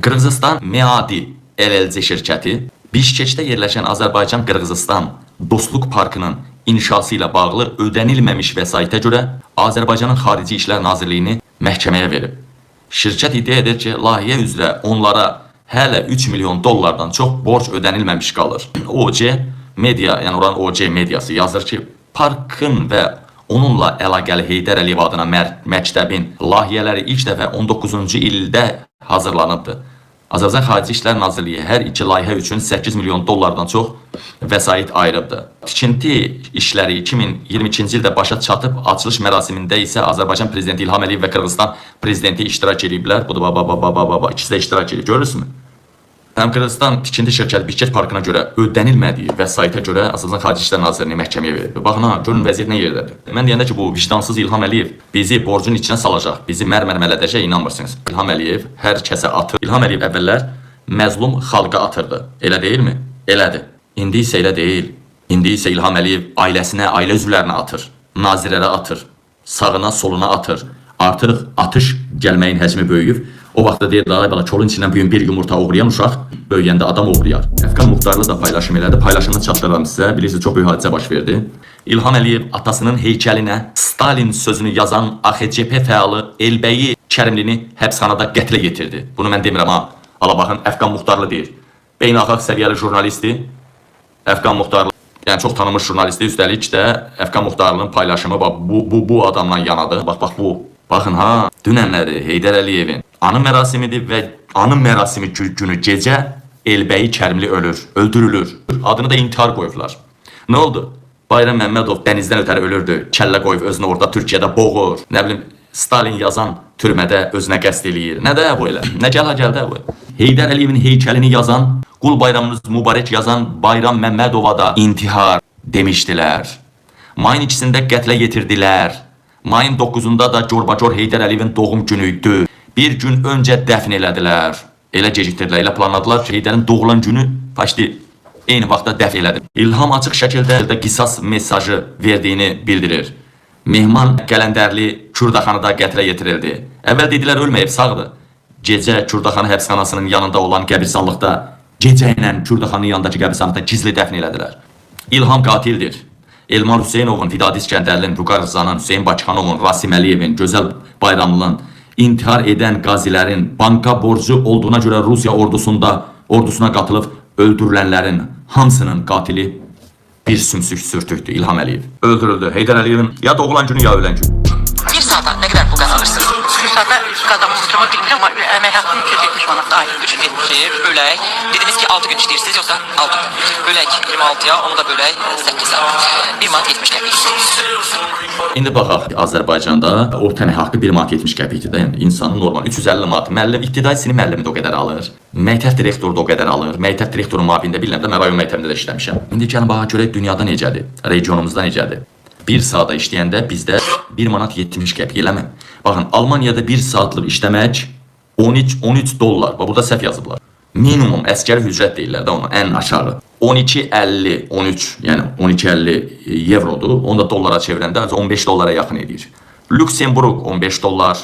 Qırğızistan Meadi LLC şirkəti Bişkekdə yerləşən Azərbaycan-Qırğızistan Dostluq Parkının inşası ilə bağlı ödənilməmiş vəsaitə görə Azərbaycanın Xarici İşlər Nazirliyini məhkəməyə verib. Şirkət iddia edir ki, layihə üzrə onlara hələ 3 milyon dollardan çox borc ödənilməmiş qalır. OC Media, yəni oranın OC mediası yazır ki, parkın və onunla əlaqəli Heydər Əliyev adına məktəbin layihələri ilk dəfə 19-cu ildə hazırlanıbdır. Azərbaycan Xarici İşlər Nazirliyi hər iki layihə üçün 8 milyon dollardan çox vəsait ayırıbdır. Tikinti işləri 2022-ci ildə başa çatıb, açılış mərasimində isə Azərbaycan Prezidenti İlham Əliyev və Qırğızistan Prezidenti iştirak ediblər. Bu da ikisi də iştirak edib, görürsünüz? Həm Qırğızistan tikinti şirkəti Bişkek Parkına görə ödənilmədiyi vəsaitə görə Azərbaycan Xarici İşlər Nazirliyini məhkəməyə verir. Baxın ha, görün vəziyyət nə yerdədir. Mən deyəndə ki, bu vicdansız İlham Əliyev bizi borcun içinə salacaq, bizi mərmərmələdəcək, inanmırsınız. İlham Əliyev hər kəsə atır. İlham Əliyev əvvəllər məzlum xalqa atırdı. Elə deyilmi? Elədir. İndi isə elə deyil. İndi isə İlham Əliyev ailəsinə, ailə üzvlərinə atır. Nazirlərə atır. Sağına, soluna atır. Artıq atış gəlməyin həcmi böyüyüb. O vaxtda deyir, daha belə kolun içindən bugün bir yumurta uğrayan uşaq böyüyəndə adam uğrayar. Əfqan Muxtarlı da paylaşım elədi. Paylaşımını çatdırıram sizə. Bilirsiniz, çox böyük hadisə baş verdi. İlham Əliyev atasının heykəlinə Stalin sözünü yazan AXCP fəalı Elbəyi Kərimlini həbsxanada qətlə yetirdi. Bunu mən demirəm ha. Ala baxın, Əfqan Muxtarlı deyir. Beynəlxalq səviyyəli jurnalisti Əfqan Muxtarlı. Yəni çox tanınmış jurnalisti, üstəlik də Əfqan Muxtarlının paylaşımı bu adamla yanadı. Bax bu. Baxın ha, dünənləri Heydər Əliyevin anı mərasimidir və anı mərasimi günü gecə Elbəyi Kərimli öldürülür. Adını da intihar qoyublar. Nə oldu? Bayram Məmmədov dənizdən ötəri ölürdü. Kəllə qoyub özünü orada Türkiyədə boğur. Nə bilim, Stalin yazan türmədə özünə qəsd eləyir. Nə də bu elə? Nə gəldə bu? Heydər Əliyevin heykəlini yazan, Qul bayramınız mübarək yazan Bayram Məmmədova da intihar demişdilər. Mayın 2-sində qətlə yetirdilər. Mayın 9-da da Corbacor Heydər Əliyevin doğum günü idi. Bir gün öncə dəfn elədilər. Elə gecikdirdilər, elə planladılar ki, Heydərin doğulan günü eyni vaxtda dəfn elədi. İlham açıq şəkildə qisas mesajı verdiyini bildirir. Mehman Qələndərli Kürdaxanıda qətlə yetirildi. Əvvəl dedilər ölməyib, sağdır. Gecə Kürdaxanı həbsxanasının yanında olan qəbirstanlıqda, gecə ilə Kürdaxanın yanındakı qəbirstanlıqda gizli dəfn elədilər. İlham qatildir. Elmar Hüseynovun, Vidadi İskəndərlinin, Vüqar Rızanın, Hüseyin Bakıxanovun, Rasim Əliyevin, Gözəl Bayramlının, intihar edən qazilərin banka borcu olduğuna görə Rusiya ordusuna qatılıb öldürülənlərin hamısının qatili bir sümsük sürtüktü İlham Əliyev. Öldürüldü. Heydər Əliyevin ya doğulan günü ya ölən günü. Bir saata ne kadar pul kazanırsınız? Bir saata kazanmıştırma bilmiyorum ama əmək haqqı 370 manat da aylık 370 bölək. Dediniz ki 6 gün işləyirsiniz yoksa 6 gün. Bölək 26'ya onu da bölək 8 saat. 1 manat 70 qəpik. İndi baxaq, Azərbaycanda orta əmək haqqı 1 manat 70 qəpikdir də. Yəni insanın normal 350 manat. Müəllim, ibtidai sinif müəllimi də o qədər alır. Məktəb direktoru da o qədər alır. Məktəb direktorunun müavini də bilirəm də, mən rayon məktəbində də işləmişəm. İndi gəlin baxa görək dünyada necədir, regionumuzda necədir. 1 saata işləyəndə bizdə 1 manat 70 qəpik eləmə. Baxın, Almaniyada 1 saatlıq işləmək 13 dollar. Burada səhv yazıblar. Minimum əskəri ücret deyirlər də ona, ən aşağı. 12.50, 13, yəni 12.50 evrodur. Onu da dollara çevirəndə 15 dollara yaxın edir. Lüksemburg 15 dollar,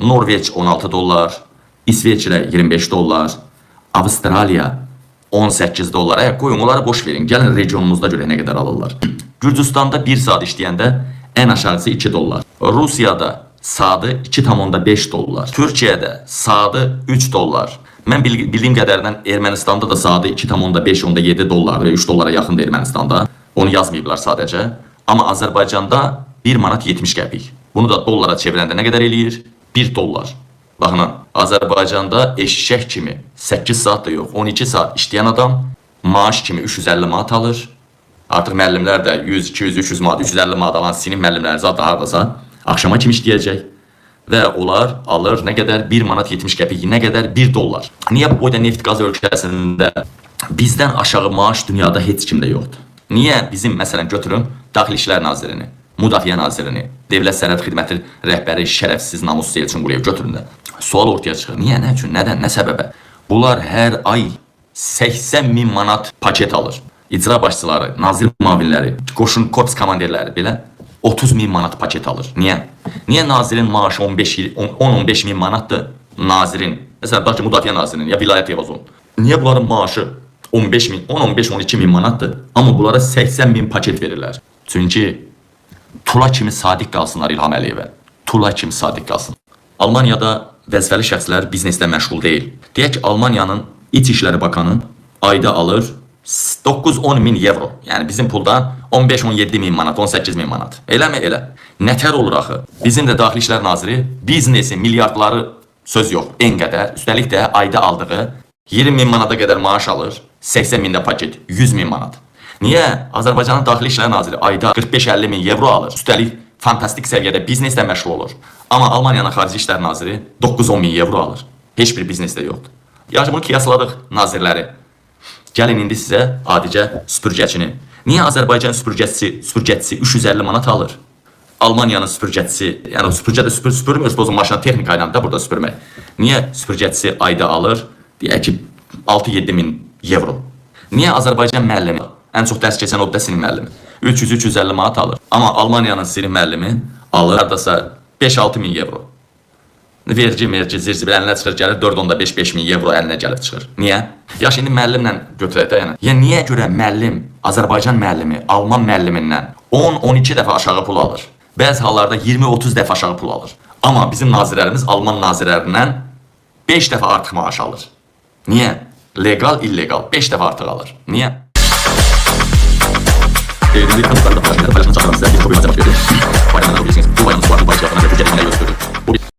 Norveç 16 dollar, İsveçrə 25 dollar, Avstraliya 18 dollar. Qoyun, onları boş verin. Gəlin regionumuzda görə nə qədər alırlar. Gürcüstanda 1 saat işləyəndə ən aşağısı 2 dollar. Rusiyada saatı 2,5 dollar. Türkiyədə saatı 3 dollar. Mən bildiyim qədərindən Ermənistanda da saatı 2,5-7 dollar və 3 dollara yaxındır Ermənistanda. Onu yazmayıblar sadəcə. Amma Azərbaycanda 1 manat 70 qəpik. Bunu da dollara çevirəndə nə qədər eləyir? 1 dollar. Baxın, Azərbaycanda eşşək kimi 8 saat da yox, 12 saat işləyən adam maaş kimi 350 manat alır. Artıq müəllimlər də 100, 200, 300 manat, 350 manat alan sinif müəllimləri zaten hardasa axşama kimi işləyəcək. Və onlar alır nə qədər? 1 manat 70 qəpik, nə qədər? 1 dollar. Niyə bu boyda neft qaz ölkəsində bizdən aşağı maaş dünyada heç kimdə yoxdur? Niyə bizim, məsələn, götürün Daxili İşlər Nazirini, Müdafiə Nazirini, Dövlət Sərhəd Xidməti rəhbəri şərəfsiz namussuz Elçin Quliyev götürün də. Sual ortaya çıxır. Niyə, nə üçün, nədən, nə səbəbə? Bunlar hər ay 80.000 manat paket alır. İcra başçıları, nazir müavinləri, qoşun korps komandirləri belə 30.000 manat paket alır. Niyə? Niyə nazirin maaşı 10-15 min manatdır? nazirin, məsələn, tutaq ki, Müdafiə nazirinin ya vilayət yığazın, niyə bunların maaşı 15 min, 10-15-12 min manatdır, amma bunlara 80 min paket verirlər? Çünki Tula kimi sadiq qalsınlar İlham Əliyevə. Tula kimi sadiq qalsın. Almaniyada vəzifəli şəxslər bizneslə məşğul deyil. Deyək ki, Almaniyanın İç İşləri Bakanı ayda alır 9-10 min euro. Yəni bizim pulda 15-17 min manat, 18 min manat. Eləmi? Elə. Nətər olur axı? Bizim də Daxili İşlər Naziri biznesi, milyardları söz yox, en qədər, üstəlik də ayda aldığı 20 min manata qədər maaş alır, 80 mində paket, 100 min manat. Niyə? Azərbaycanın Daxili İşlər Naziri ayda 45-50 min euro alır, üstəlik fantastik səviyyədə bizneslə məşğul olur. Amma Almaniyanın Xarici İşlər Naziri 9-10 min euro alır. Heç bir biznesdə yoxdur. Yaxşı, bunu qiyasladıq nazirləri. Gəlin indi sizə adicə süpürgəçini. Niyə Azərbaycan süpürgəçisi 350 manat alır? Almaniyanın süpürgəçisi, yəni süpürgədə süpürmür, o maşına texnika ilə də burada süpürmək. Niyə süpürgəçisi ayda alır? Deyək ki, 6-7 min euro. Niyə Azərbaycan müəllimi, ən çox dərs keçən o da sinif müəllimi, 300-350 manat alır? Amma Almaniyanın sinif müəllimi alır hardasa 5-6 min euro. Vergi, zirzi, bir əlinə çıxır, gəlir 4.5-5 min euro əlinə gəlib çıxır. Niyə? Yaxşı, indi müəllimlə götürək də, yəni. Yəni, niyə görə müəllim, Azərbaycan müəllimi, Alman müəllimindən 10-12 dəfə aşağı pul alır? Bəzi hallarda 20-30 dəfə aşağı pul alır. Amma bizim nazirlərimiz Alman nazirlərindən 5 dəfə artıq maaş alır. Niyə? Legal, illegal. 5 dəfə artıq alır. Niyə? Paylaşımda çağıran sizə bir çox bir məsələ verir. Bayramdan bilirsiniz. Bu bayramın suarlı bayçılarına və Türkiye'de yine gösteriyor.